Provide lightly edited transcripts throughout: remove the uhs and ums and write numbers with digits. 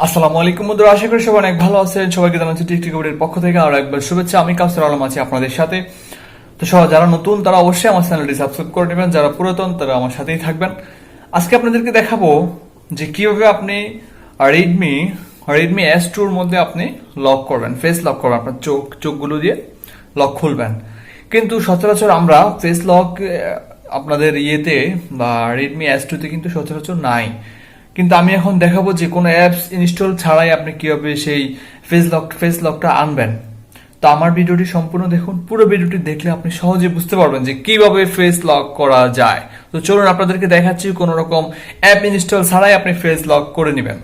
আসসালামু আলাইকুম বন্ধুরা, আশা করি সবাই অনেক ভালো আছেন। সবাইকে জানাচ্ছি টিকটিকির পক্ষ থেকে আরো একবার শুভেচ্ছা। আমি কাউসার আলম আছি আপনাদের সাথে। তো সবাই যারা নতুন তারা অবশ্যই আমার চ্যানেলটি সাবস্ক্রাইব করে নেবেন, যারা পুরাতন তারা আমার সাথেই থাকবেন। আজকে আপনাদেরকে দেখাবো যে কিভাবে আপনি রেডমি রেডমি S2 এর মধ্যে আপনি লক করবেন, ফেস লক করবেন, আপনার চোখগুলো দিয়ে লক খুলবেন। কিন্তু সচরাচর আমরা ফেস লক আপনাদের ইয়েতে বা রেডমি S2 তে কিন্তু সচরাচর নাই। কিন্তু আমি এখন দেখাবো যে কোনো অ্যাপস ইনস্টল ছাড়াই আপনি কিভাবে সেই ফেস লকটা আনবেন। তো আমার ভিডিওটি সম্পূর্ণ দেখুন, পুরো ভিডিওটি দেখলে আপনি সহজে বুঝতে পারবেন যে কিভাবে ফেস লক করা যায়। তো চলুন আপনাদেরকে দেখাচ্ছি কোনো রকম অ্যাপ ইনস্টল ছাড়াই আপনি ফেস লক করে নেবেন।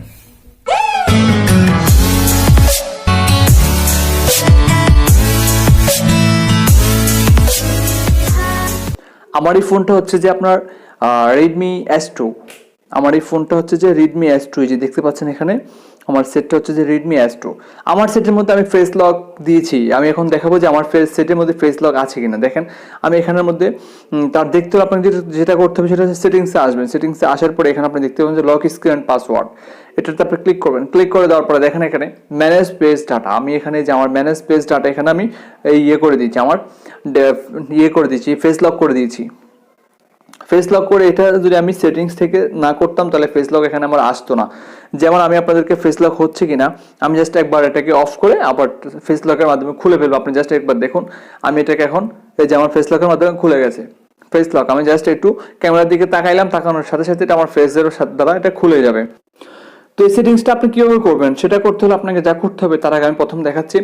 আমার এই ফোনটা হচ্ছে যে আপনার রেডমি S2। আমার এই ফোনটা হচ্ছে যে রেডমি S2, যে দেখতে পাচ্ছেন এখানে আমার সেটটা হচ্ছে যে রেডমি S2। আমার সেটের মধ্যে আমি ফেস লক দিয়েছি। আমি এখন দেখাবো যে আমার সেটের মধ্যে ফেস লক আছে কিনা। দেখেন আমি এখানের মধ্যে তার দেখতে হলে আপনাকে যেটা করতে হবে সেটা হচ্ছে সেটিংসে আসবেন। সেটিংসে আসার পরে এখানে আপনি দেখতে পাবেন যে লক স্ক্রিন অ্যান্ড পাসওয়ার্ড, এটাতে আপনি ক্লিক করবেন। ক্লিক করে দেওয়ার পরে দেখেন এখানে ম্যানেজ পেজ ডাটা। আমি এখানে যে আমার ম্যানেজ পেজ ডাটা এখানে আমি করে দিয়েছি, আমার করে দিয়েছি, ফেস লক করে দিয়েছি। ফেস লক করে এটা যদি আমি সেটিংস থেকে না করতাম তাহলে ফেস লক এখানে আমার আসতো না। যেমন আমি আপনাদেরকে ফেস লক হচ্ছে কিনা আমি জাস্ট একবার এটাকে অফ করে আবার ফেস লকের মাধ্যমে খুলে ফেলবো। আপনি জাস্ট একবার দেখুন, আমি এটাকে এখন এই যে আমার ফেস লকের মাধ্যমে খুলে গেছে ফেস লক। আমি জাস্ট একটু ক্যামেরার দিকে তাকাইলাম, তাকানোর সাথে সাথে এটা আমার ফেসের দ্বারা এটা খুলে যাবে। তো এই সেটিংসটা আপনি কিভাবে করবেন সেটা করতে হলে আপনাকে যা করতে হবে তার আগে আমি প্রথম দেখাচ্ছি।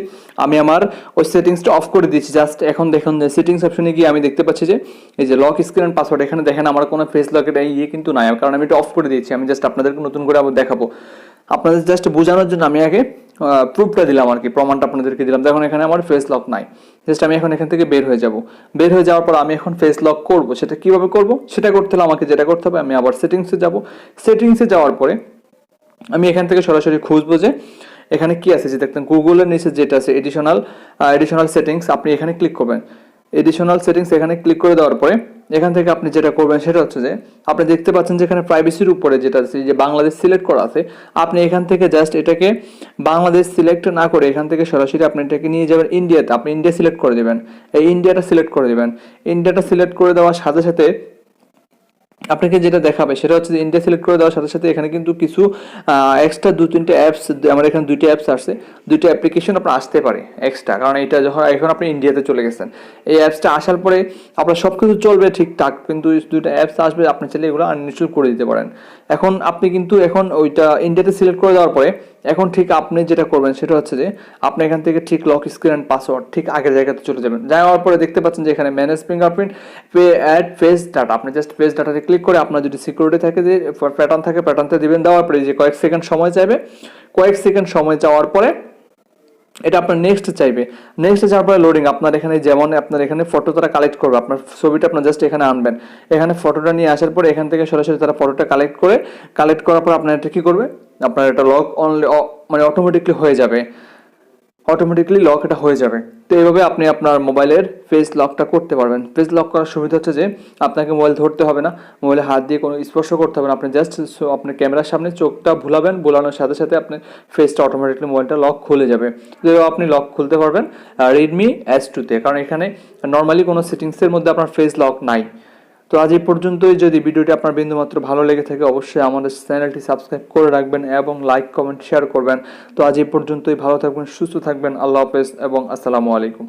আমি আমার ওই সেটিংসটা অফ করে দিয়েছি। জাস্ট এখন দেখুন যে সেটিংস অপশনে গিয়ে আমি দেখতে পাচ্ছি যে এই যে লক স্ক্রিন অ্যান্ড পাসওয়ার্ড, এখানে দেখেন আমার কোনো ফেস লকের কিন্তু নাই, কারণ আমি এটা অফ করে দিয়েছি। আমি জাস্ট আপনাদেরকে নতুন করে আবার দেখাবো, আপনাদের জাস্ট বোঝানোর জন্য আমি আগে প্রুফটা দিলাম আর কি, প্রমাণটা আপনাদেরকে দিলাম। দেখুন এখানে আমার ফেস লক নাই। জাস্ট আমি এখন এখান থেকে বের হয়ে যাব। বের হয়ে যাওয়ার পর আমি এখন ফেস লক করব। সেটা কিভাবে করব সেটা করতে হলে আমাকে যেটা করতে হবে, আমি আবার সেটিংসে যাব। সেটিংসে যাওয়ার পরে আমি এখান থেকে সরাসরি খুঁজবো যে এখানে কি আছে, যে দেখতেন গুগলের নিচে যেটা আছে এডিশনাল সেটিংস, আপনি এখানে ক্লিক করবেন। এডিশনাল সেটিংস এখানে ক্লিক করে দেওয়ার পরে এখান থেকে আপনি যেটা করবেন সেটা হচ্ছে যে আপনি দেখতে পাচ্ছেন যে এখানে প্রাইভেসির উপরে যেটা আছে যে বাংলাদেশ সিলেক্ট করা আছে, আপনি এখান থেকে জাস্ট এটাকে বাংলাদেশ সিলেক্ট না করে এখান থেকে সরাসরি আপনি এটাকে নিয়ে যাবেন ইন্ডিয়াতে। আপনি ইন্ডিয়া সিলেক্ট করে দেবেন, এই ইন্ডিয়াটা সিলেক্ট করে দেবেন। ইন্ডিয়াটা সিলেক্ট করে দেওয়ার সাথে সাথে আপনাকে যেটা দেখাবে সেটা হচ্ছে যে ইন্ডিয়া সিলেক্ট করে দেওয়ার সাথে সাথে এখানে কিন্তু কিছু এক্সট্রা 2-3টে অ্যাপস, আমার এখানে 2টা অ্যাপস আসছে, 2টা অ্যাপ্লিকেশন আপনার আসতে পারে এক্সট্রা, কারণ এটা যখন এখন আপনি ইন্ডিয়াতে চলে গেছেন। এই অ্যাপসটা আসার পরে আপনার সব কিছু চলবে ঠিকঠাক, কিন্তু 2টা অ্যাপস আসবে, আপনি চাইলে এগুলো আনইনস্টল করে দিতে পারেন। এখন আপনি কিন্তু এখন ওইটা ইন্ডিয়াতে সিলেক্ট করে দেওয়ার পরে এখন ঠিক আপনি যেটা করবেন সেটা হচ্ছে যে আপনি এখান থেকে ঠিক লক স্ক্রিন অ্যান্ড পাসওয়ার্ড ঠিক আগের জায়গাতে চলে যাবেন। যাওয়ার পরে দেখতে পাচ্ছেন যে এখানে ম্যানেজ ফিঙ্গারপ্রিন্ট পে অ্যাড ফেস ডাটা, আপনি জাস্ট ফেস ডাটাতে ক্লিক করে আপনার যদি সিকিউরিটি থাকে যে প্যাটার্ন থাকে প্যাটার্নতে দিবেন। দেওয়ার পরে যে কয়েক সেকেন্ড সময় চাইবে, কয়েক সেকেন্ড সময় যাওয়ার পরে এটা আপনার নেক্সট চাইবে। নেক্সট যাওয়ার পরে লোডিং, আপনার এখানে যেমন আপনার এখানে ফটো তারা কালেক্ট করবে, আপনার ছবিটা আপনার জাস্ট এখানে আনবেন। এখানে ফটোটা নিয়ে আসার পরে এখান থেকে সরাসরি তারা ফটোটা কালেক্ট করার পর আপনার এটা কি করবে, আপনার এটা লক অনলি মানে অটোমেটিকলি হয়ে যাবে, অটোমেটিকলি লক এটা হয়ে যাবে। তো এইভাবে আপনি আপনার মোবাইলের ফেস লকটা করতে পারবেন। ফেস লক করার সুবিধা হচ্ছে যে আপনাকে মোবাইল ধরতে হবে না, মোবাইলে হাত দিয়ে কোনো স্পর্শ করতে হবে না। আপনি জাস্ট আপনার ক্যামেরার সামনে চোখটা ভুলাবেন, ভুলানোর সাথে সাথে আপনার ফেসটা অটোমেটিকলি মোবাইলটা লক খুলে যাবে। তো আপনি লক খুলতে পারবেন রেডমি S2-তে, কারণ এখানে নর্মালি কোনো সেটিংসের মধ্যে আপনার ফেস লক নাই। তো আজ এই পর্যন্তই। যদি ভিডিওটি আপনার বিন্দুমাত্র ভালো লেগে থাকে অবশ্যই আমাদের চ্যানেলটি সাবস্ক্রাইব করে রাখবেন এবং লাইক কমেন্ট শেয়ার করবেন। তো আজ এই পর্যন্তই, ভালো থাকবেন, সুস্থ থাকবেন, আল্লাহ হাফেজ এবং আসসালামু আলাইকুম।